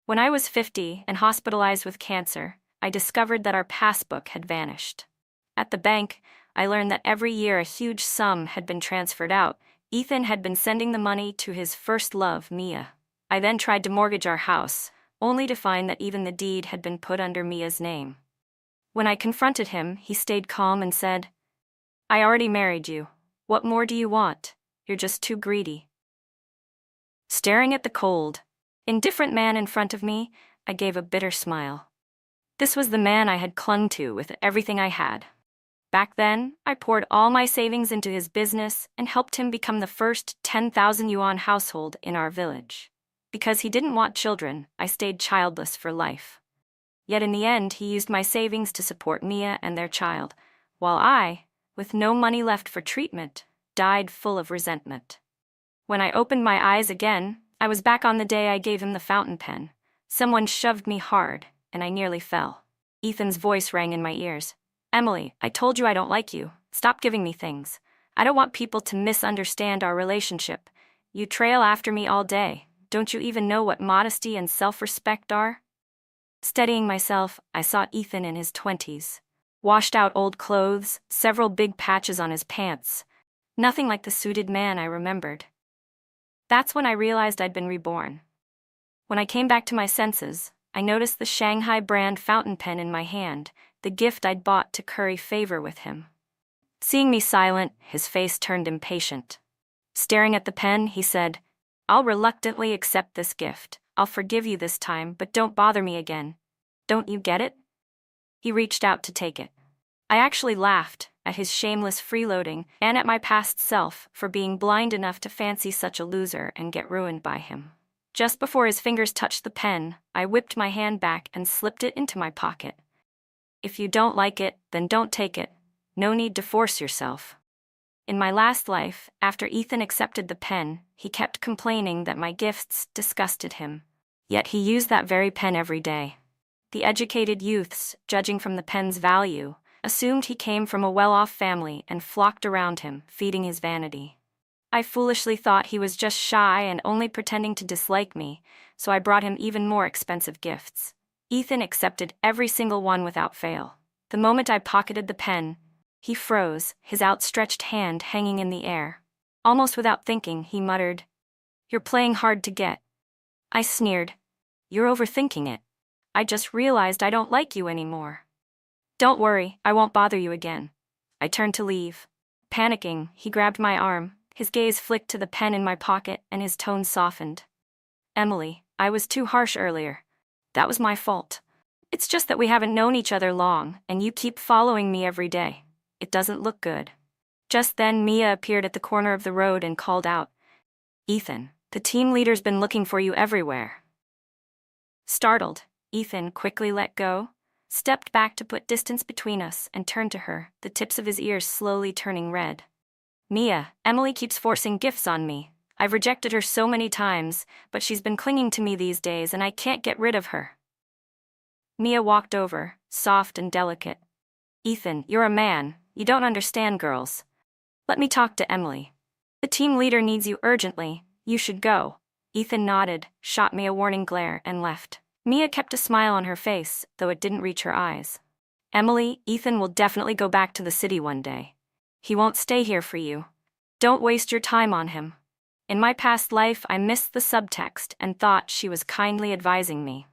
When I was 50 and hospitalized with cancer, I discovered that our passbook had vanished. At the bank, I learned that every year a huge sum had been transferred out. Ethan had been sending the money to his first love, Mia. I then tried to mortgage our house, only to find that even the deed had been put under Mia's name. When I confronted him, he stayed calm and said, "I already married you. What more do you want? You're just too greedy." Staring at the cold, indifferent man in front of me, I gave a bitter smile. This was the man I had clung to with everything I had. Back then, I poured all my savings into his business and helped him become the first 10,000 yuan household in our village. Because he didn't want children, I stayed childless for life. Yet in the end, he used my savings to support Mia and their child, while I, with no money left for treatment, died full of resentment. When I opened my eyes again, I was back on the day I gave him the fountain pen. Someone shoved me hard, and I nearly fell. Ethan's voice rang in my ears. "Emily, I told you I don't like you. Stop giving me things. I don't want people to misunderstand our relationship. You trail after me all day. Don't you even know what modesty and self-respect are?" Steadying myself, I saw Ethan in his 20s. Washed-out old clothes, several big patches on his pants. Nothing like the suited man I remembered. That's when I realized I'd been reborn. When I came back to my senses, I noticed the Shanghai brand fountain pen in my hand, the gift I'd bought to curry favor with him. Seeing me silent, his face turned impatient. Staring at the pen, he said, "I'll reluctantly accept this gift. I'll forgive you this time, but don't bother me again. Don't you get it?" He reached out to take it. I actually laughed at his shameless freeloading and at my past self for being blind enough to fancy such a loser and get ruined by him. Just before his fingers touched the pen, I whipped my hand back and slipped it into my pocket. "If you don't like it, then don't take it. No need to force yourself." In my last life, after Ethan accepted the pen, he kept complaining that my gifts disgusted him. Yet he used that very pen every day. The educated youths, judging from the pen's value, assumed he came from a well-off family and flocked around him, feeding his vanity. I foolishly thought he was just shy and only pretending to dislike me, so I brought him even more expensive gifts. Ethan accepted every single one without fail. The moment I pocketed the pen, he froze, his outstretched hand hanging in the air. Almost without thinking, he muttered, "You're playing hard to get." I sneered, "You're overthinking it. I just realized I don't like you anymore." "Don't worry, I won't bother you again." I turned to leave. Panicking, he grabbed my arm, his gaze flicked to the pen in my pocket and his tone softened. "Emily, I was too harsh earlier. That was my fault. It's just that we haven't known each other long, and you keep following me every day. It doesn't look good." Just then Mia appeared at the corner of the road and called out, "Ethan, the team leader's been looking for you everywhere." Startled, Ethan quickly let go, stepped back to put distance between us, and turned to her, the tips of his ears slowly turning red. "Mia, Emily keeps forcing gifts on me. I've rejected her so many times, but she's been clinging to me these days and I can't get rid of her." Mia walked over, soft and delicate. "Ethan, you're a man. You don't understand girls. Let me talk to Emily. The team leader needs you urgently. You should go." Ethan nodded, shot me a warning glare, and left. Mia kept a smile on her face, though it didn't reach her eyes. "Emily, Ethan will definitely go back to the city one day. He won't stay here for you. Don't waste your time on him." In my past life, I missed the subtext and thought she was kindly advising me.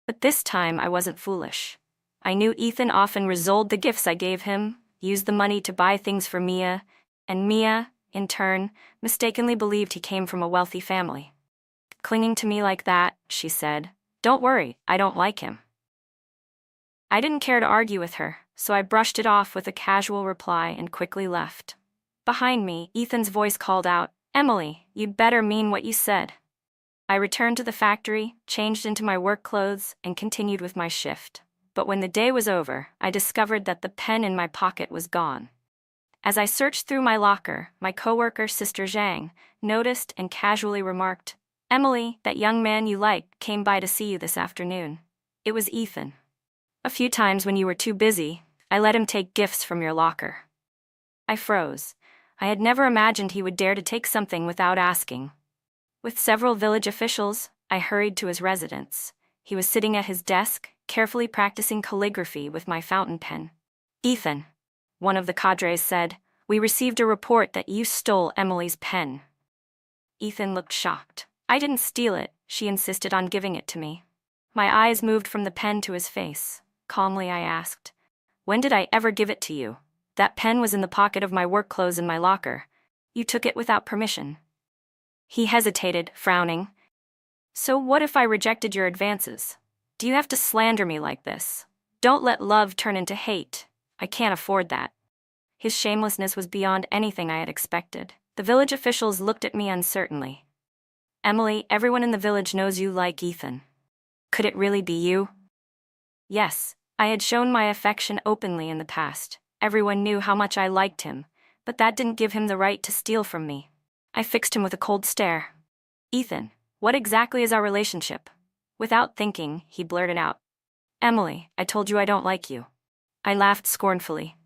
But this time, I wasn't foolish. I knew Ethan often resold the gifts I gave him, used the money to buy things for Mia, and Mia, in turn, mistakenly believed he came from a wealthy family. "Clinging to me like that," she said. "Don't worry, I don't like him." I didn't care to argue with her, so I brushed it off with a casual reply and quickly left. Behind me, Ethan's voice called out, "Emily, you'd better mean what you said." I returned to the factory, changed into my work clothes, and continued with my shift. But when the day was over, I discovered that the pen in my pocket was gone. As I searched through my locker, my coworker, Sister Zhang, noticed and casually remarked, "Emily, that young man you like came by to see you this afternoon." It was Ethan. "A few times when you were too busy, I let him take gifts from your locker." I froze. I had never imagined he would dare to take something without asking. With several village officials, I hurried to his residence. He was sitting at his desk, carefully practicing calligraphy with my fountain pen. "Ethan," one of the cadres said, "we received a report that you stole Emily's pen." Ethan looked shocked. "I didn't steal it," she insisted on giving it to me. My eyes moved from the pen to his face. Calmly I asked, "When did I ever give it to you? That pen was in the pocket of my work clothes in my locker. You took it without permission." He hesitated, frowning. "So what if I rejected your advances? Do you have to slander me like this? Don't let love turn into hate. I can't afford that." His shamelessness was beyond anything I had expected. The village officials looked at me uncertainly. "Emily, everyone in the village knows you like Ethan. Could it really be you?" Yes, I had shown my affection openly in the past. Everyone knew how much I liked him, but that didn't give him the right to steal from me. I fixed him with a cold stare. "Ethan, what exactly is our relationship?" Without thinking, he blurted out, "Emily, I told you I don't like you." I laughed scornfully.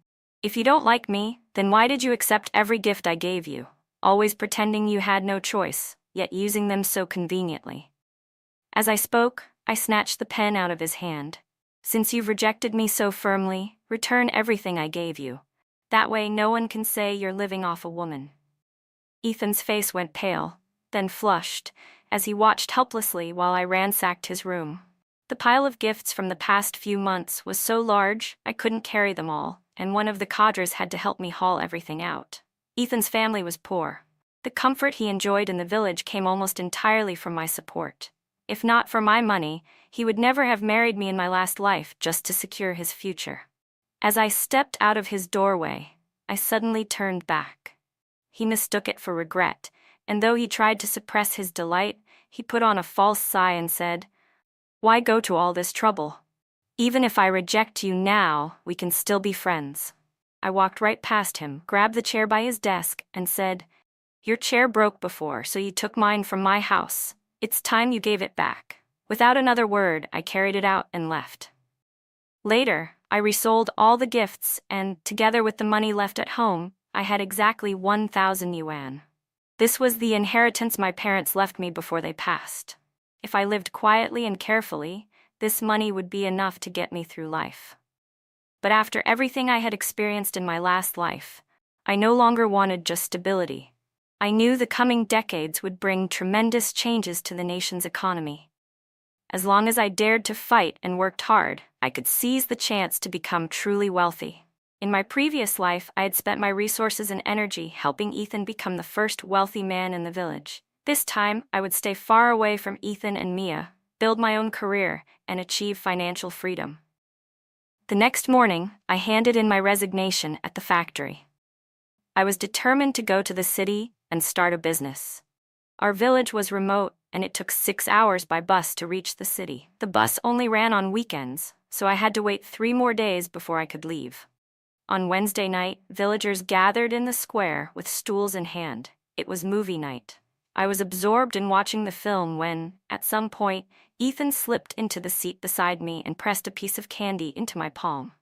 "If you don't like me, then why did you accept every gift I gave you, always pretending you had no choice, yet using them so conveniently?" As I spoke, I snatched the pen out of his hand. "Since you've rejected me so firmly, return everything I gave you. That way no one can say you're living off a woman." Ethan's face went pale, then flushed, as he watched helplessly while I ransacked his room. The pile of gifts from the past few months was so large I couldn't carry them all, and one of the cadres had to help me haul everything out. Ethan's family was poor. The comfort he enjoyed in the village came almost entirely from my support. If not for my money, he would never have married me in my last life just to secure his future. As I stepped out of his doorway, I suddenly turned back. He mistook it for regret, and though he tried to suppress his delight, he put on a false sigh and said, "Why go to all this trouble? Even if I reject you now, we can still be friends." I walked right past him, grabbed the chair by his desk, and said, "Your chair broke before, so you took mine from my house. It's time you gave it back." Without another word, I carried it out and left. Later, I resold all the gifts, and, together with the money left at home, I had exactly 1,000 yuan. This was the inheritance my parents left me before they passed. If I lived quietly and carefully, this money would be enough to get me through life. But after everything I had experienced in my last life, I no longer wanted just stability. I knew the coming decades would bring tremendous changes to the nation's economy. As long as I dared to fight and worked hard, I could seize the chance to become truly wealthy. In my previous life, I had spent my resources and energy helping Ethan become the first wealthy man in the village. This time, I would stay far away from Ethan and Mia, build my own career, and achieve financial freedom. The next morning, I handed in my resignation at the factory. I was determined to go to the city and start a business. Our village was remote, and it took 6 hours by bus to reach the city. The bus only ran on weekends, so I had to wait 3 more days before I could leave. On Wednesday night, villagers gathered in the square with stools in hand. It was movie night. I was absorbed in watching the film when, at some point, Ethan slipped into the seat beside me and pressed a piece of candy into my palm.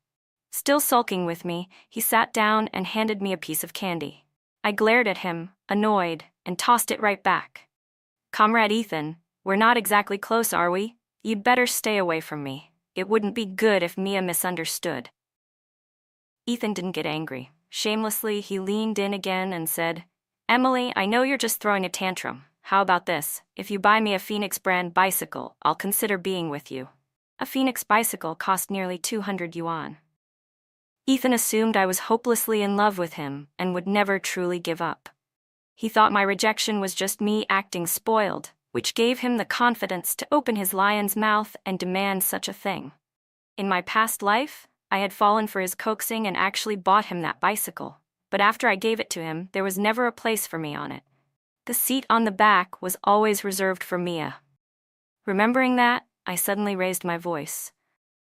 Still sulking with me, he sat down and handed me a piece of candy. I glared at him, annoyed, and tossed it right back. "Comrade Ethan, we're not exactly close, are we? You'd better stay away from me. It wouldn't be good if Mia misunderstood." Ethan didn't get angry. Shamelessly, he leaned in again and said, "Emily, I know you're just throwing a tantrum. How about this? If you buy me a Phoenix brand bicycle, I'll consider being with you." A Phoenix bicycle cost nearly 200 yuan. Ethan assumed I was hopelessly in love with him and would never truly give up. He thought my rejection was just me acting spoiled, which gave him the confidence to open his lion's mouth and demand such a thing. In my past life, I had fallen for his coaxing and actually bought him that bicycle, but after I gave it to him, there was never a place for me on it. The seat on the back was always reserved for Mia. Remembering that, I suddenly raised my voice.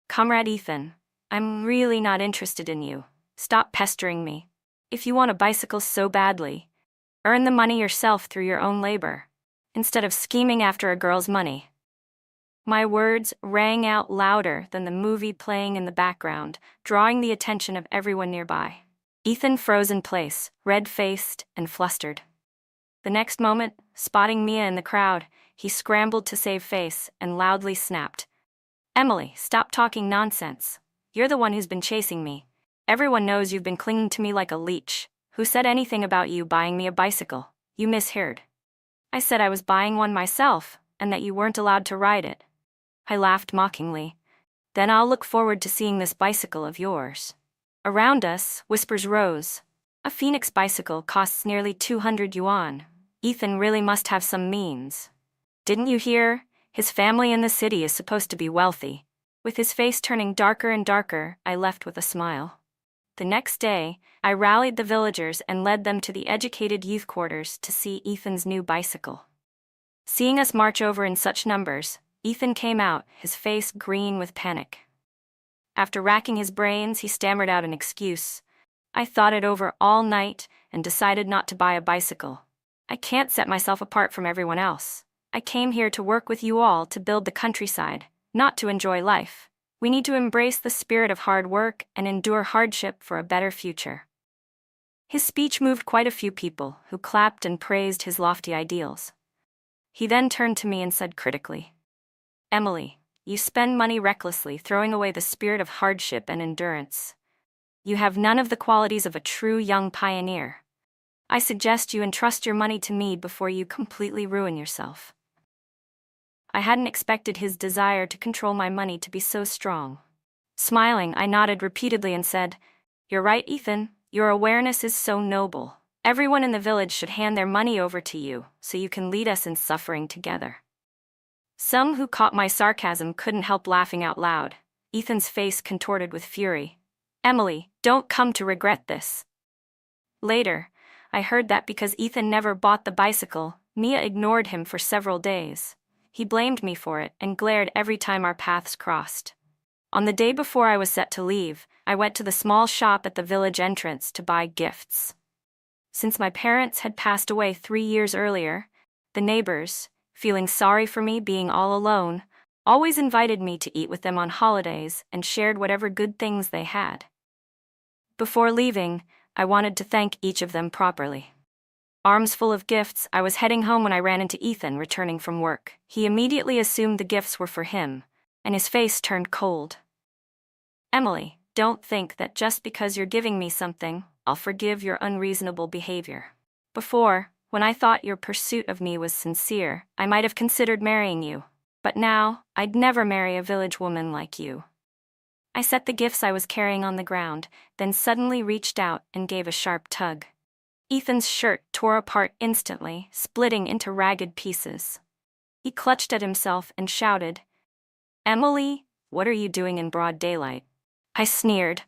"Comrade Ethan, I'm really not interested in you. Stop pestering me. If you want a bicycle so badly, earn the money yourself through your own labor, instead of scheming after a girl's money." My words rang out louder than the movie playing in the background, drawing the attention of everyone nearby. Ethan froze in place, red-faced and flustered. The next moment, spotting Mia in the crowd, he scrambled to save face and loudly snapped, Emily, stop talking nonsense. You're the one who's been chasing me. Everyone knows you've been clinging to me like a leech. Who said anything about you buying me a bicycle? You misheard. I said I was buying one myself, and that you weren't allowed to ride it. I laughed mockingly. Then I'll look forward to seeing this bicycle of yours. Around us, whispers rose. A Phoenix bicycle costs nearly 200 yuan. Ethan really must have some means. Didn't you hear? His family in the city is supposed to be wealthy. With his face turning darker and darker, I left with a smile. The next day, I rallied the villagers and led them to the educated youth quarters to see Ethan's new bicycle. Seeing us march over in such numbers, Ethan came out, his face green with panic. After racking his brains, he stammered out an excuse. I thought it over all night and decided not to buy a bicycle. I can't set myself apart from everyone else. I came here to work with you all to build the countryside, not to enjoy life. We need to embrace the spirit of hard work and endure hardship for a better future. His speech moved quite a few people, who clapped and praised his lofty ideals. He then turned to me and said critically, Emily, you spend money recklessly, throwing away the spirit of hardship and endurance. You have none of the qualities of a true young pioneer. I suggest you entrust your money to me before you completely ruin yourself. I hadn't expected his desire to control my money to be so strong. Smiling, I nodded repeatedly and said, You're right, Ethan. Your awareness is so noble. Everyone in the village should hand their money over to you, so you can lead us in suffering together. Some who caught my sarcasm couldn't help laughing out loud. Ethan's face contorted with fury. Emily, don't come to regret this. Later, I heard that because Ethan never bought the bicycle, Mia ignored him for several days. He blamed me for it and glared every time our paths crossed. On the day before I was set to leave, I went to the small shop at the village entrance to buy gifts. Since my parents had passed away 3 years earlier, the neighbors, feeling sorry for me being all alone, always invited me to eat with them on holidays and shared whatever good things they had. Before leaving, I wanted to thank each of them properly. Arms full of gifts, I was heading home when I ran into Ethan returning from work. He immediately assumed the gifts were for him, and his face turned cold. Emily, don't think that just because you're giving me something, I'll forgive your unreasonable behavior. Before, when I thought your pursuit of me was sincere, I might have considered marrying you. But now, I'd never marry a village woman like you. I set the gifts I was carrying on the ground, then suddenly reached out and gave a sharp tug. Ethan's shirt tore apart instantly, splitting into ragged pieces. He clutched at himself and shouted, Emily, what are you doing in broad daylight? I sneered.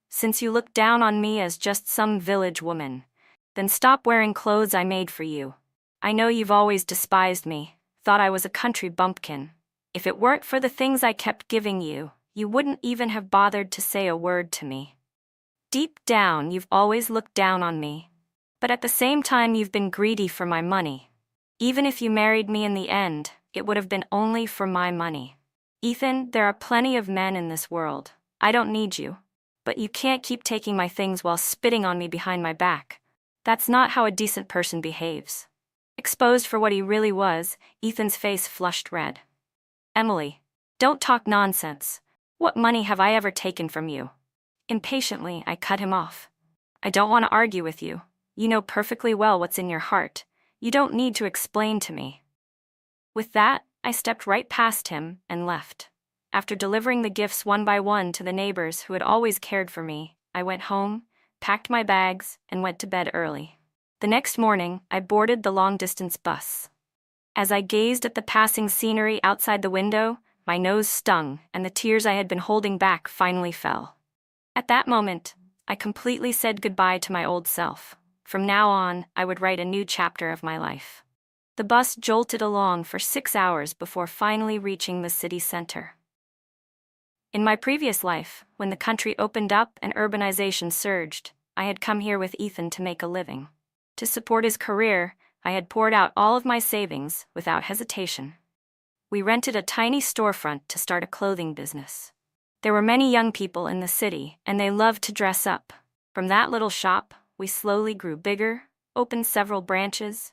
Since you look down on me as just some village woman, then stop wearing clothes I made for you. I know you've always despised me, thought I was a country bumpkin. If it weren't for the things I kept giving you, you wouldn't even have bothered to say a word to me. Deep down, you've always looked down on me. But at the same time, you've been greedy for my money. Even if you married me in the end, it would have been only for my money. Ethan, there are plenty of men in this world. I don't need you. But you can't keep taking my things while spitting on me behind my back. That's not how a decent person behaves. Exposed for what he really was, Ethan's face flushed red. Emily, don't talk nonsense. What money have I ever taken from you? Impatiently, I cut him off. I don't want to argue with you. You know perfectly well what's in your heart. You don't need to explain to me. With that, I stepped right past him and left. After delivering the gifts one by one to the neighbors who had always cared for me, I went home, packed my bags, and went to bed early. The next morning, I boarded the long-distance bus. As I gazed at the passing scenery outside the window, my nose stung, and the tears I had been holding back finally fell. At that moment, I completely said goodbye to my old self. From now on, I would write a new chapter of my life. The bus jolted along for 6 hours before finally reaching the city center. In my previous life, when the country opened up and urbanization surged, I had come here with Ethan to make a living. To support his career, I had poured out all of my savings without hesitation. We rented a tiny storefront to start a clothing business. There were many young people in the city, and they loved to dress up. From that little shop, we slowly grew bigger, opened several branches,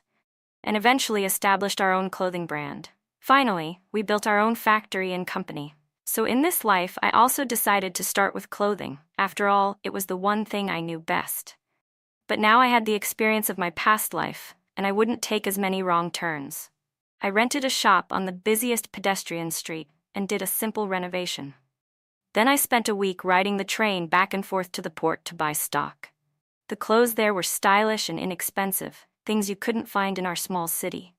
and eventually established our own clothing brand. Finally, we built our own factory and company. So in this life, I also decided to start with clothing. After all, it was the one thing I knew best. But now I had the experience of my past life, and I wouldn't take as many wrong turns. I rented a shop on the busiest pedestrian street and did a simple renovation. Then I spent a week riding the train back and forth to the port to buy stock. The clothes there were stylish and inexpensive, things you couldn't find in our small city.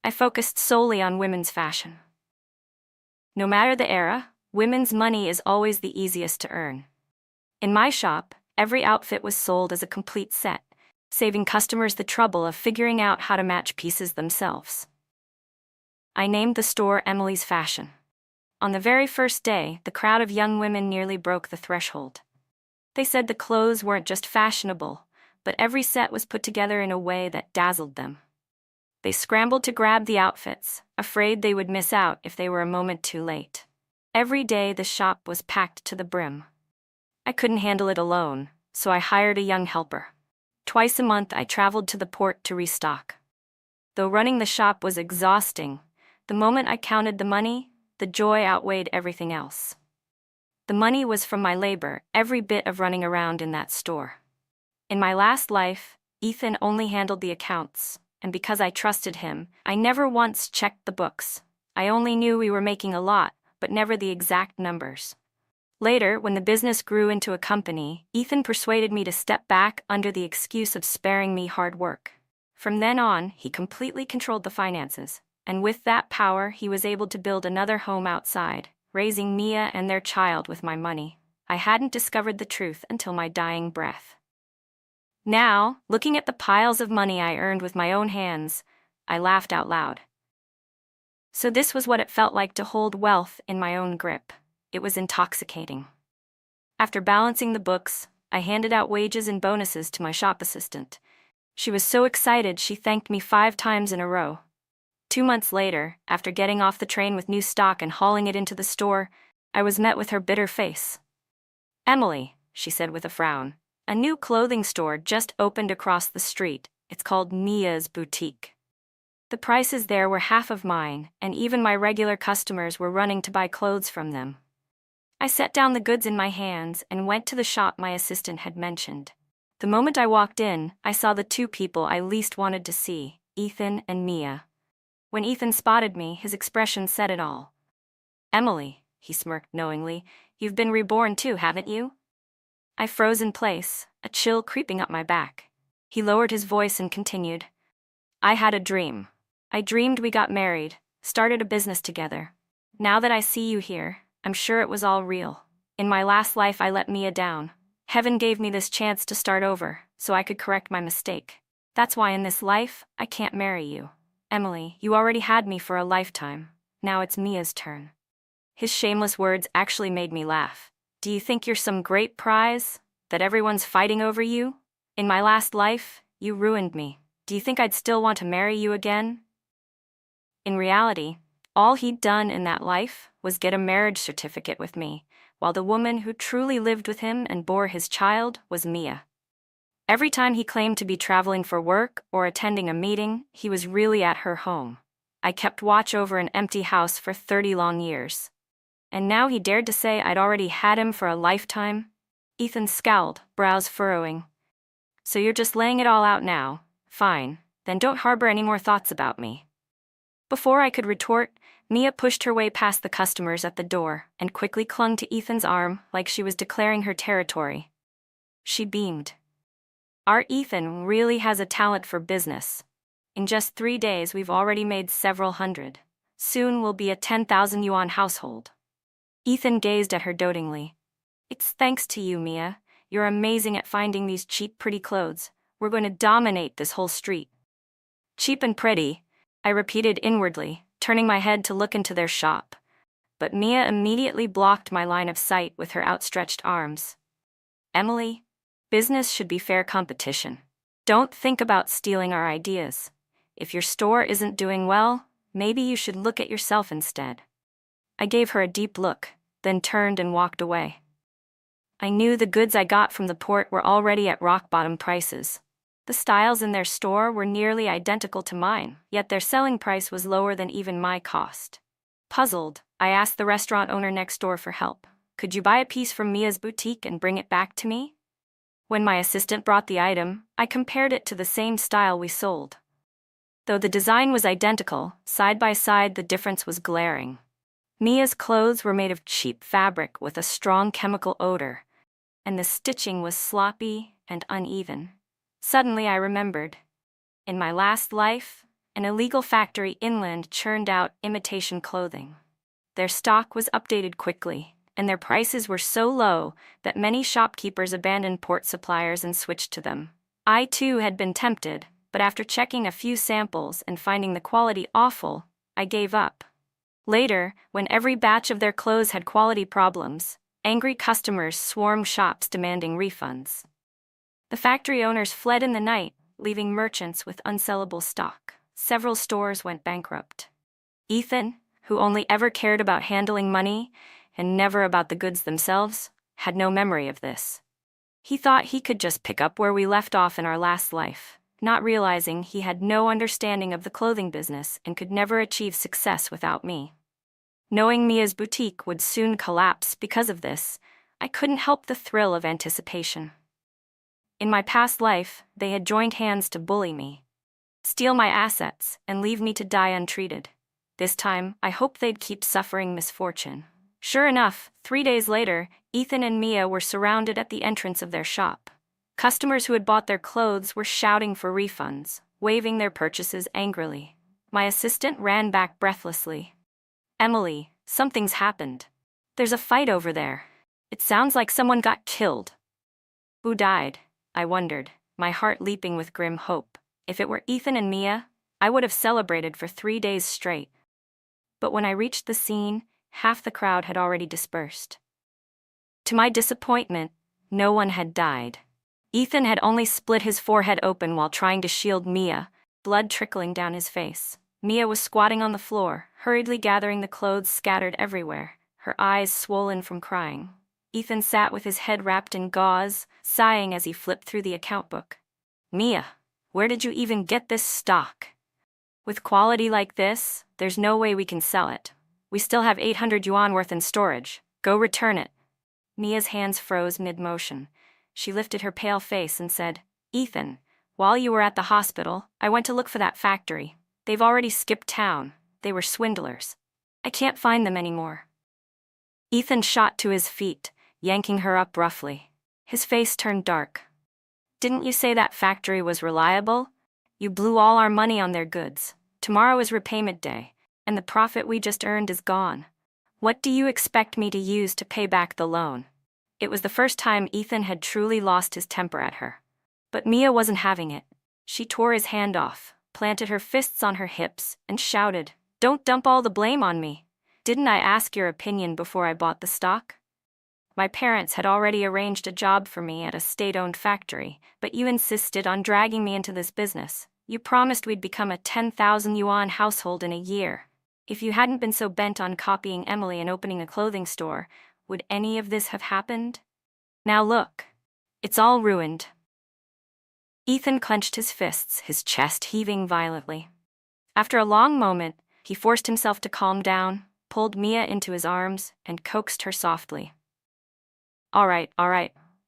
I focused solely on women's fashion. No matter the era, women's money is always the easiest to earn. In my shop, every outfit was sold as a complete set, saving customers the trouble of figuring out how to match pieces themselves. I named the store Emily's Fashion. On the very first day, the crowd of young women nearly broke the threshold. They said the clothes weren't just fashionable, but every set was put together in a way that dazzled them. They scrambled to grab the outfits, afraid they would miss out if they were a moment too late. Every day the shop was packed to the brim. I couldn't handle it alone, so I hired a young helper. Twice a month I traveled to the port to restock. Though running the shop was exhausting, the moment I counted the money, the joy outweighed everything else. The money was from my labor, every bit of running around in that store. In my last life, Ethan only handled the accounts, and because I trusted him, I never once checked the books. I only knew we were making a lot, but never the exact numbers. Later, when the business grew into a company, Ethan persuaded me to step back under the excuse of sparing me hard work. From then on, he completely controlled the finances, and with that power, he was able to build another home outside, raising Mia and their child with my money. I hadn't discovered the truth until my dying breath. Now, looking at the piles of money I earned with my own hands, I laughed out loud. So this was what it felt like to hold wealth in my own grip. It was intoxicating. After balancing the books, I handed out wages and bonuses to my shop assistant. She was so excited she thanked me 5 times in a row. 2 months later, after getting off the train with new stock and hauling it into the store, I was met with her bitter face. "Emily," she said with a frown, "a new clothing store just opened across the street. It's called Mia's Boutique. The prices there were half of mine, and even my regular customers were running to buy clothes from them." I set down the goods in my hands and went to the shop my assistant had mentioned. The moment I walked in, I saw the 2 people I least wanted to see, Ethan and Mia. When Ethan spotted me, his expression said it all. "Emily," he smirked knowingly, "you've been reborn too, haven't you?" I froze in place, a chill creeping up my back. He lowered his voice and continued. "I had a dream. I dreamed we got married, started a business together. Now that I see you here, I'm sure it was all real. In my last life I let Mia down. Heaven gave me this chance to start over, so I could correct my mistake. That's why in this life, I can't marry you. Emily, you already had me for a lifetime. Now it's Mia's turn." His shameless words actually made me laugh. "Do you think you're some great prize? That everyone's fighting over you? In my last life, you ruined me. Do you think I'd still want to marry you again?" In reality, all he'd done in that life was get a marriage certificate with me, while the woman who truly lived with him and bore his child was Mia. Every time he claimed to be traveling for work or attending a meeting, he was really at her home. I kept watch over an empty house for 30 long years. And now he dared to say I'd already had him for a lifetime? Ethan scowled, brows furrowing. "So you're just laying it all out now? Fine, then don't harbor any more thoughts about me." Before I could retort, Mia pushed her way past the customers at the door and quickly clung to Ethan's arm like she was declaring her territory. She beamed. "Our Ethan really has a talent for business. In just 3 days we've already made several hundred. Soon we'll be a 10,000 yuan household." Ethan gazed at her dotingly. "It's thanks to you, Mia. You're amazing at finding these cheap, pretty clothes. We're going to dominate this whole street." "Cheap and pretty," I repeated inwardly, turning my head to look into their shop. But Mia immediately blocked my line of sight with her outstretched arms. "Emily, business should be fair competition. Don't think about stealing our ideas. If your store isn't doing well, maybe you should look at yourself instead." I gave her a deep look, then turned and walked away. I knew the goods I got from the port were already at rock-bottom prices. The styles in their store were nearly identical to mine, yet their selling price was lower than even my cost. Puzzled, I asked the restaurant owner next door for help. Could you buy a piece from Mia's boutique and bring it back to me? When my assistant brought the item, I compared it to the same style we sold. Though the design was identical, side by side the difference was glaring. Mia's clothes were made of cheap fabric with a strong chemical odor, and the stitching was sloppy and uneven. Suddenly I remembered. In my last life, an illegal factory inland churned out imitation clothing. Their stock was updated quickly, and their prices were so low that many shopkeepers abandoned port suppliers and switched to them. I too had been tempted, but after checking a few samples and finding the quality awful, I gave up. Later, when every batch of their clothes had quality problems, angry customers swarmed shops demanding refunds. The factory owners fled in the night, leaving merchants with unsellable stock. Several stores went bankrupt. Ethan, who only ever cared about handling money and never about the goods themselves, had no memory of this. He thought he could just pick up where we left off in our last life, not realizing he had no understanding of the clothing business and could never achieve success without me. Knowing Mia's boutique would soon collapse because of this, I couldn't help the thrill of anticipation. In my past life, they had joined hands to bully me, steal my assets, and leave me to die untreated. This time, I hoped they'd keep suffering misfortune. Sure enough, 3 days later, Ethan and Mia were surrounded at the entrance of their shop. Customers who had bought their clothes were shouting for refunds, waving their purchases angrily. My assistant ran back breathlessly. "Emily, something's happened. There's a fight over there. It sounds like someone got killed." Who died? I wondered, my heart leaping with grim hope. If it were Ethan and Mia, I would have celebrated for 3 days straight. But when I reached the scene, half the crowd had already dispersed. To my disappointment, no one had died. Ethan had only split his forehead open while trying to shield Mia, blood trickling down his face. Mia was squatting on the floor, hurriedly gathering the clothes scattered everywhere, her eyes swollen from crying. Ethan sat with his head wrapped in gauze, sighing as he flipped through the account book. "Mia, where did you even get this stock? With quality like this, there's no way we can sell it. We still have 800 yuan worth in storage. Go return it." Mia's hands froze mid-motion. She lifted her pale face and said, "Ethan, while you were at the hospital, I went to look for that factory. They've already skipped town. They were swindlers. I can't find them anymore." Ethan shot to his feet, yanking her up roughly. His face turned dark. "Didn't you say that factory was reliable? You blew all our money on their goods. Tomorrow is repayment day, and the profit we just earned is gone. What do you expect me to use to pay back the loan?" It was the first time Ethan had truly lost his temper at her. But Mia wasn't having it. She tore his hand off, planted her fists on her hips, and shouted, "Don't dump all the blame on me. Didn't I ask your opinion before I bought the stock? My parents had already arranged a job for me at a state-owned factory, but you insisted on dragging me into this business. You promised we'd become a 10,000 yuan household in a year. If you hadn't been so bent on copying Emily and opening a clothing store, would any of this have happened? Now look, it's all ruined." Ethan clenched his fists, his chest heaving violently. After a long moment, he forced himself to calm down, pulled Mia into his arms, and coaxed her softly. All right.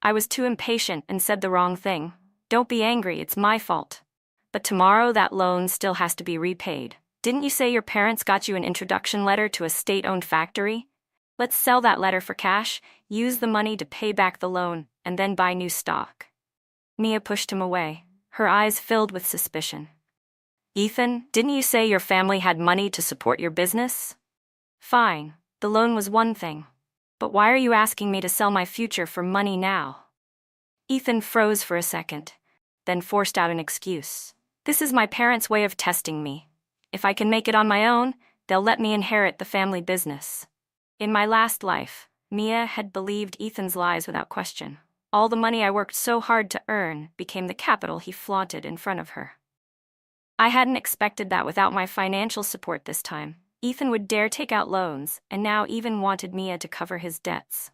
I was too impatient and said the wrong thing. Don't be angry, it's my fault. But tomorrow that loan still has to be repaid. Didn't you say your parents got you an introduction letter to a state-owned factory? Let's sell that letter for cash, use the money to pay back the loan, and then buy new stock." Mia pushed him away, her eyes filled with suspicion. "Ethan, didn't you say your family had money to support your business? Fine, the loan was one thing. But why are you asking me to sell my future for money now?" Ethan froze for a second, then forced out an excuse. "This is my parents' way of testing me. If I can make it on my own, they'll let me inherit the family business." In my last life, Mia had believed Ethan's lies without question. All the money I worked so hard to earn became the capital he flaunted in front of her. I hadn't expected that without my financial support this time, Ethan would dare take out loans and now even wanted Mia to cover his debts.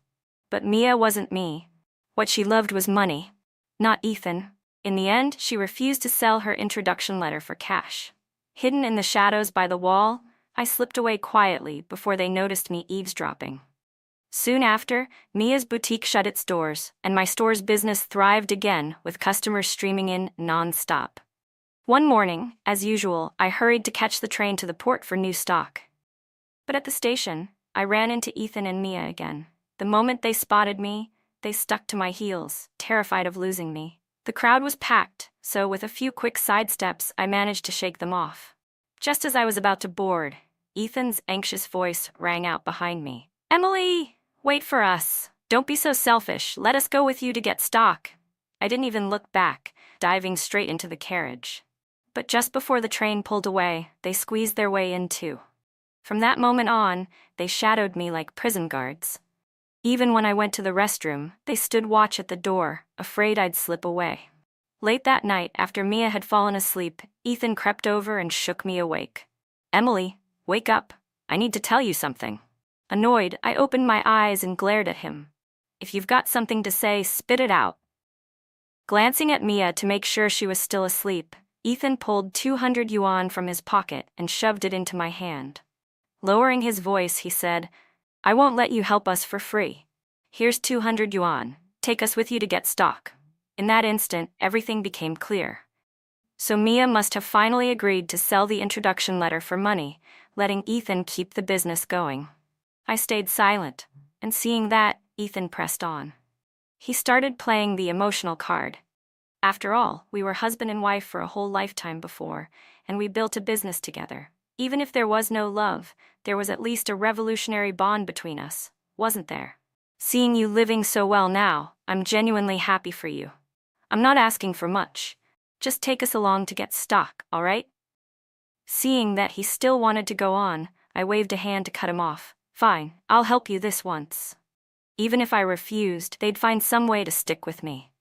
But Mia wasn't me. What she loved was money, not Ethan. In the end, she refused to sell her introduction letter for cash. Hidden in the shadows by the wall, I slipped away quietly before they noticed me eavesdropping. Soon after, Mia's boutique shut its doors, and my store's business thrived again with customers streaming in non-stop. One morning, as usual, I hurried to catch the train to the port for new stock. But at the station, I ran into Ethan and Mia again. The moment they spotted me, they stuck to my heels, terrified of losing me. The crowd was packed, so with a few quick sidesteps, I managed to shake them off. Just as I was about to board, Ethan's anxious voice rang out behind me. "Emily, wait for us. Don't be so selfish. Let us go with you to get stock." I didn't even look back, diving straight into the carriage. But just before the train pulled away, they squeezed their way in too. From that moment on, they shadowed me like prison guards. Even when I went to the restroom, they stood watch at the door, afraid I'd slip away. Late that night, after Mia had fallen asleep, Ethan crept over and shook me awake. "Emily, wake up. I need to tell you something." Annoyed, I opened my eyes and glared at him. "If you've got something to say, spit it out." Glancing at Mia to make sure she was still asleep, Ethan pulled 200 yuan from his pocket and shoved it into my hand. Lowering his voice, he said, "I won't let you help us for free. Here's 200 yuan. Take us with you to get stock." In that instant, everything became clear. So Mia must have finally agreed to sell the introduction letter for money, letting Ethan keep the business going. I stayed silent, and seeing that, Ethan pressed on. He started playing the emotional card. After all, we were husband and wife for a whole lifetime before, and we built a business together. Even if there was no love, there was at least a revolutionary bond between us, wasn't there? "Seeing you living so well now, I'm genuinely happy for you. I'm not asking for much. Just take us along to get stock, all right?" Seeing that he still wanted to go on, I waved a hand to cut him off. "Fine, I'll help you this once." Even if I refused, they'd find some way to stick with me.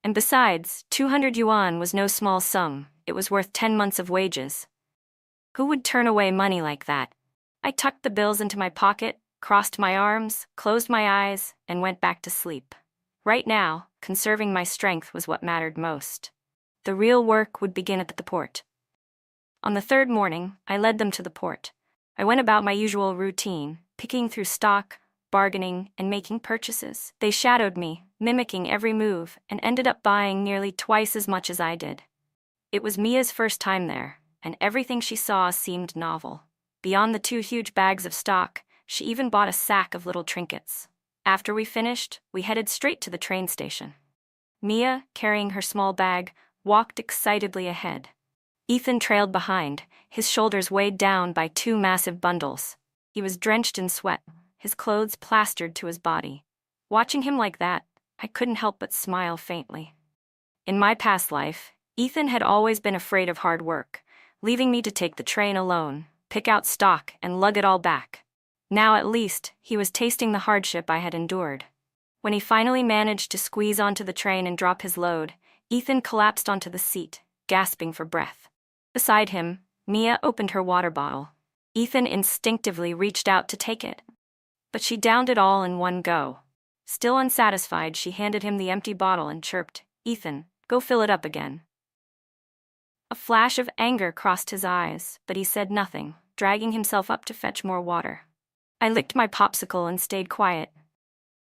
And besides, 200 yuan was no small sum. It was worth 10 months of wages. Who would turn away money like that? I tucked the bills into my pocket, crossed my arms, closed my eyes, and went back to sleep. Right now, conserving my strength was what mattered most. The real work would begin at the port. On the third morning, I led them to the port. I went about my usual routine, picking through stock, bargaining, and making purchases. They shadowed me, mimicking every move, and ended up buying nearly twice as much as I did. It was Mia's first time there, and everything she saw seemed novel. Beyond the 2 huge bags of stock, she even bought a sack of little trinkets. After we finished, we headed straight to the train station. Mia, carrying her small bag, walked excitedly ahead. Ethan trailed behind, his shoulders weighed down by 2 massive bundles. He was drenched in sweat, his clothes plastered to his body. Watching him like that, I couldn't help but smile faintly. In my past life, Ethan had always been afraid of hard work, leaving me to take the train alone, pick out stock, and lug it all back. Now at least, he was tasting the hardship I had endured. When he finally managed to squeeze onto the train and drop his load, Ethan collapsed onto the seat, gasping for breath. Beside him, Mia opened her water bottle. Ethan instinctively reached out to take it, but she downed it all in one go. Still unsatisfied, she handed him the empty bottle and chirped, "Ethan, go fill it up again." A flash of anger crossed his eyes, but he said nothing, dragging himself up to fetch more water. I licked my popsicle and stayed quiet.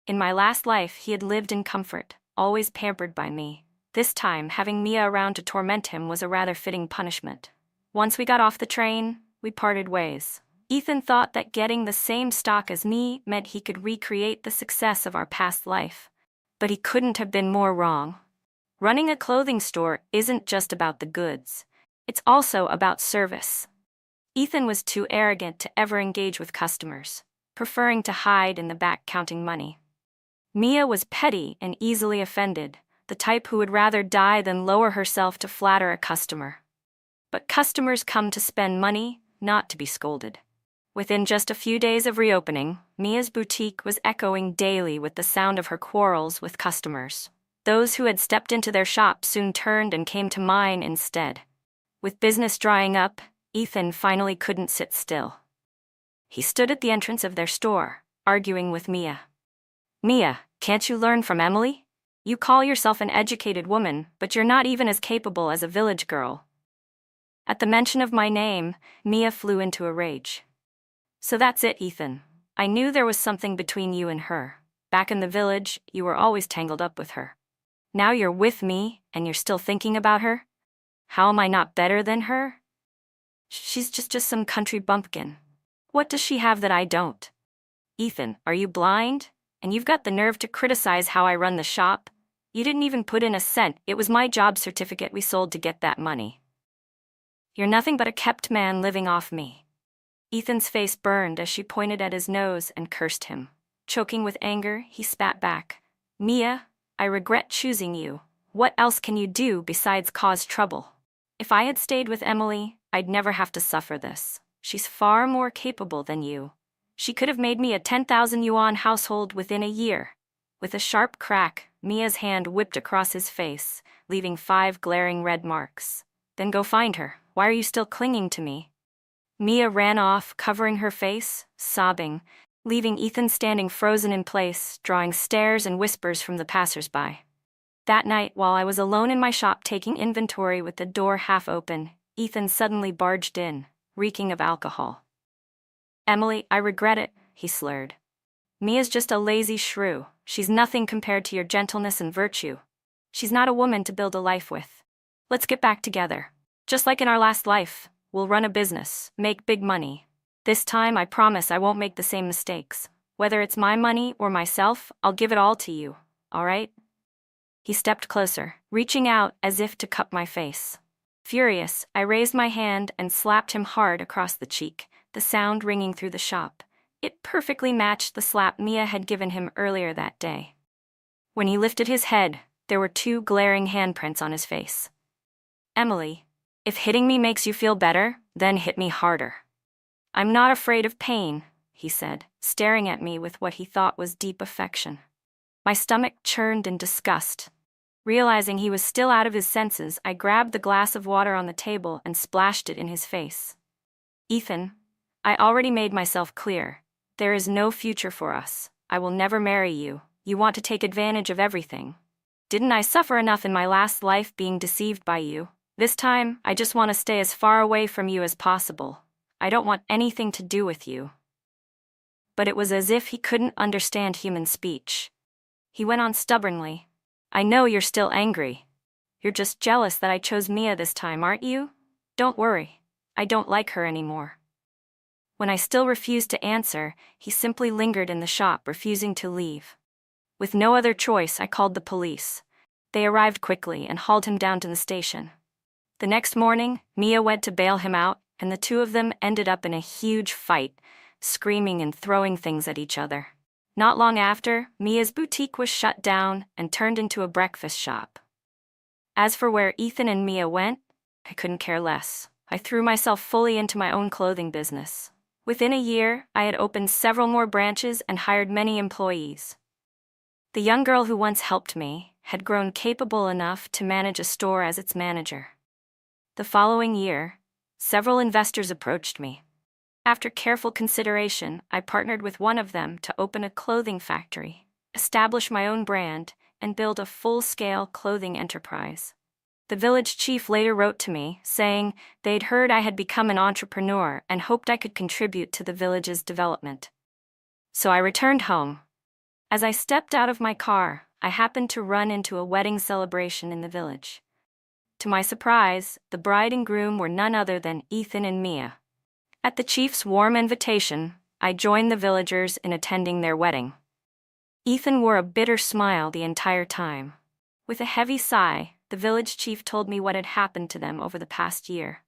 In my last life, he had lived in comfort, always pampered by me. This time, having Mia around to torment him was a rather fitting punishment. Once we got off the train, we parted ways. Ethan thought that getting the same stock as me meant he could recreate the success of our past life. But he couldn't have been more wrong. Running a clothing store isn't just about the goods. It's also about service. Ethan was too arrogant to ever engage with customers, preferring to hide in the back counting money. Mia was petty and easily offended, the type who would rather die than lower herself to flatter a customer. But customers come to spend money, not to be scolded. Within just a few days of reopening, Mia's boutique was echoing daily with the sound of her quarrels with customers. Those who had stepped into their shop soon turned and came to mine instead. With business drying up, Ethan finally couldn't sit still. He stood at the entrance of their store, arguing with Mia. "Mia, can't you learn from Emily? You call yourself an educated woman, but you're not even as capable as a village girl." At the mention of my name, Mia flew into a rage. So that's it, Ethan. I knew there was something between you and her. Back in the village, you were always tangled up with her. Now you're with me, and you're still thinking about her? How am I not better than her? She's just some country bumpkin. What does she have that I don't? Ethan, are you blind? And you've got the nerve to criticize how I run the shop? You didn't even put in a cent. It was my job certificate we sold to get that money. You're nothing but a kept man living off me. Ethan's face burned as she pointed at his nose and cursed him. Choking with anger, he spat back. Mia, I regret choosing you. What else can you do besides cause trouble? If I had stayed with Emily, I'd never have to suffer this. She's far more capable than you. She could have made me a 10,000 yuan household within a year. With a sharp crack, Mia's hand whipped across his face, leaving 5 glaring red marks. Then go find her. Why are you still clinging to me? Mia ran off, covering her face, sobbing, leaving Ethan standing frozen in place, drawing stares and whispers from the passers-by. That night, while I was alone in my shop taking inventory with the door half open, Ethan suddenly barged in, reeking of alcohol. Emily, I regret it, he slurred. Mia's just a lazy shrew. She's nothing compared to your gentleness and virtue. She's not a woman to build a life with. Let's get back together. Just like in our last life, we'll run a business, make big money. This time, I promise I won't make the same mistakes. Whether it's my money or myself, I'll give it all to you, all right? He stepped closer, reaching out as if to cup my face. Furious, I raised my hand and slapped him hard across the cheek, the sound ringing through the shop. It perfectly matched the slap Mia had given him earlier that day. When he lifted his head, there were 2 glaring handprints on his face. Emily, if hitting me makes you feel better, then hit me harder. I'm not afraid of pain, he said, staring at me with what he thought was deep affection. My stomach churned in disgust. Realizing he was still out of his senses, I grabbed the glass of water on the table and splashed it in his face. Ethan, I already made myself clear. There is no future for us. I will never marry you. You want to take advantage of everything. Didn't I suffer enough in my last life being deceived by you? This time, I just want to stay as far away from you as possible. I don't want anything to do with you. But it was as if he couldn't understand human speech. He went on stubbornly. I know you're still angry. You're just jealous that I chose Mia this time, aren't you? Don't worry. I don't like her anymore. When I still refused to answer, he simply lingered in the shop, refusing to leave. With no other choice, I called the police. They arrived quickly and hauled him down to the station. The next morning, Mia went to bail him out, and the 2 of them ended up in a huge fight, screaming and throwing things at each other. Not long after, Mia's boutique was shut down and turned into a breakfast shop. As for where Ethan and Mia went, I couldn't care less. I threw myself fully into my own clothing business. Within a year, I had opened several more branches and hired many employees. The young girl who once helped me had grown capable enough to manage a store as its manager. The following year, several investors approached me. After careful consideration, I partnered with one of them to open a clothing factory, establish my own brand, and build a full-scale clothing enterprise. The village chief later wrote to me, saying they'd heard I had become an entrepreneur and hoped I could contribute to the village's development. So I returned home. As I stepped out of my car, I happened to run into a wedding celebration in the village. To my surprise, the bride and groom were none other than Ethan and Mia. At the chief's warm invitation, I joined the villagers in attending their wedding. Ethan wore a bitter smile the entire time. With a heavy sigh, the village chief told me what had happened to them over the past year.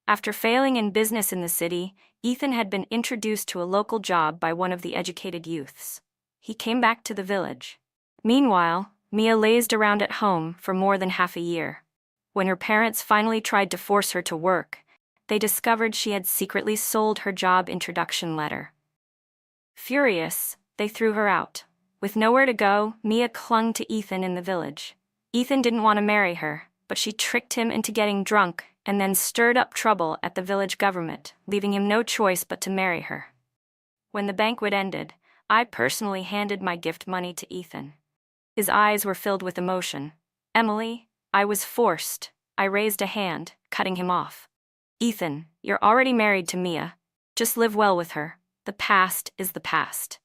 After failing in business in the city, Ethan had been introduced to a local job by one of the educated youths. He came back to the village. Meanwhile, Mia lazed around at home for more than half a year. When her parents finally tried to force her to work, they discovered she had secretly sold her job introduction letter. Furious, they threw her out. With nowhere to go, Mia clung to Ethan in the village. Ethan didn't want to marry her, but she tricked him into getting drunk and then stirred up trouble at the village government, leaving him no choice but to marry her. When the banquet ended, I personally handed my gift money to Ethan. His eyes were filled with emotion. Emily, I was forced. I raised a hand, cutting him off. Ethan, you're already married to Mia. Just live well with her. The past is the past.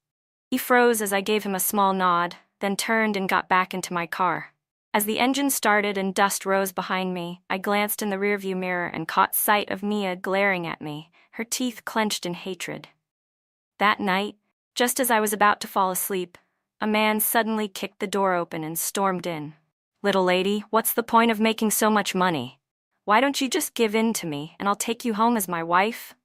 He froze as I gave him a small nod, then turned and got back into my car. As the engine started and dust rose behind me, I glanced in the rearview mirror and caught sight of Mia glaring at me, her teeth clenched in hatred. That night, just as I was about to fall asleep, a man suddenly kicked the door open and stormed in. "Little lady, what's the point of making so much money? Why don't you just give in to me and I'll take you home as my wife?"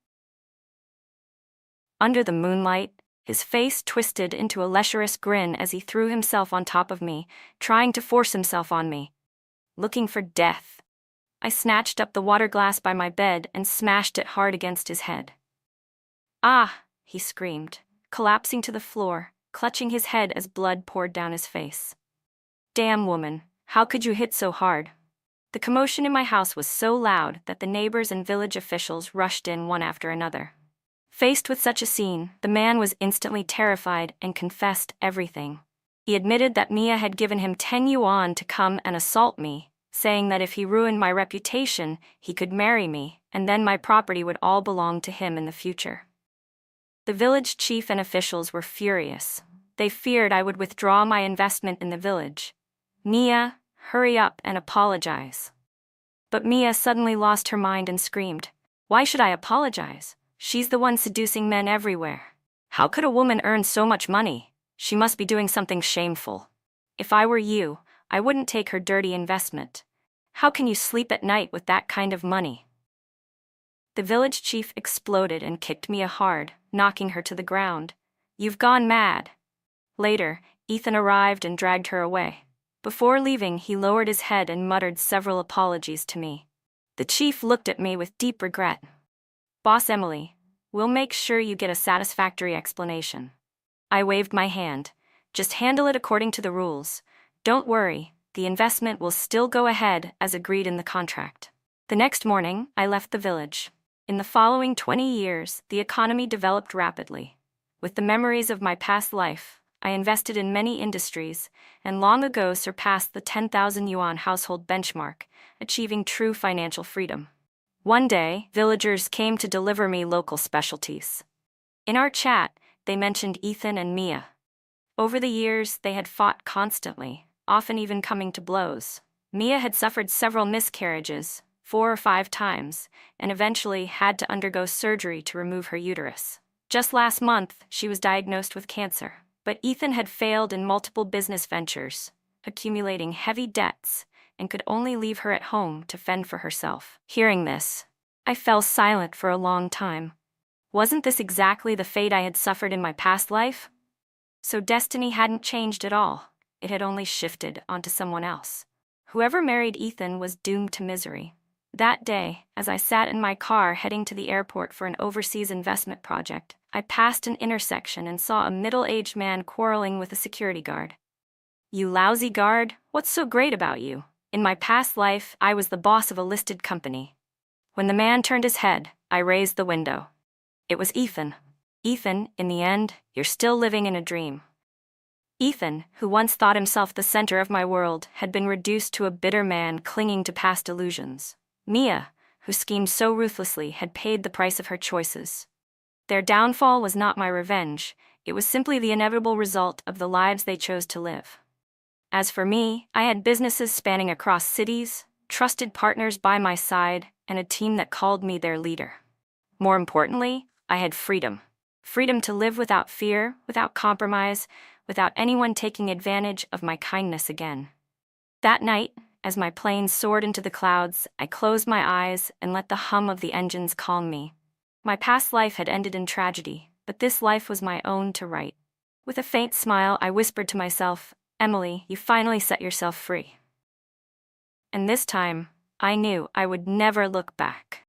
Under the moonlight, his face twisted into a lecherous grin as he threw himself on top of me, trying to force himself on me. Looking for death. I snatched up the water glass by my bed and smashed it hard against his head. "Ah!" he screamed, collapsing to the floor, clutching his head as blood poured down his face. "Damn woman, how could you hit so hard?" The commotion in my house was so loud that the neighbors and village officials rushed in one after another. Faced with such a scene, the man was instantly terrified and confessed everything. He admitted that Mia had given him 10 yuan to come and assault me, saying that if he ruined my reputation, he could marry me, and then my property would all belong to him in the future. The village chief and officials were furious. They feared I would withdraw my investment in the village. "Mia, hurry up and apologize." But Mia suddenly lost her mind and screamed, "Why should I apologize? She's the one seducing men everywhere. How could a woman earn so much money? She must be doing something shameful. If I were you, I wouldn't take her dirty investment. How can you sleep at night with that kind of money?" The village chief exploded and kicked Mia hard, knocking her to the ground. "You've gone mad." Later, Ethan arrived and dragged her away. Before leaving, he lowered his head and muttered several apologies to me. The chief looked at me with deep regret. "Boss Emily, we'll make sure you get a satisfactory explanation." I waved my hand. "Just handle it according to the rules. Don't worry, the investment will still go ahead as agreed in the contract." The next morning, I left the village. In the following 20 years, the economy developed rapidly. With the memories of my past life, I invested in many industries, and long ago surpassed the 10,000 yuan household benchmark, achieving true financial freedom. One day, villagers came to deliver me local specialties. In our chat, they mentioned Ethan and Mia. Over the years, they had fought constantly, often even coming to blows. Mia had suffered several miscarriages, 4 or 5 times, and eventually had to undergo surgery to remove her uterus. Just last month, she was diagnosed with cancer. But Ethan had failed in multiple business ventures, accumulating heavy debts, and could only leave her at home to fend for herself. Hearing this, I fell silent for a long time. Wasn't this exactly the fate I had suffered in my past life? So destiny hadn't changed at all. It had only shifted onto someone else. Whoever married Ethan was doomed to misery. That day, as I sat in my car heading to the airport for an overseas investment project, I passed an intersection and saw a middle-aged man quarreling with a security guard. "You lousy guard, what's so great about you? In my past life, I was the boss of a listed company." When the man turned his head, I raised the window. It was Ethan. "Ethan, in the end, you're still living in a dream." Ethan, who once thought himself the center of my world, had been reduced to a bitter man clinging to past illusions. Mia, who schemed so ruthlessly, had paid the price of her choices. Their downfall was not my revenge, it was simply the inevitable result of the lives they chose to live. As for me, I had businesses spanning across cities, trusted partners by my side, and a team that called me their leader. More importantly, I had freedom. Freedom to live without fear, without compromise, without anyone taking advantage of my kindness again. That night, as my plane soared into the clouds, I closed my eyes and let the hum of the engines calm me. My past life had ended in tragedy, but this life was my own to write. With a faint smile, I whispered to myself, "Emily, you finally set yourself free." And this time, I knew I would never look back.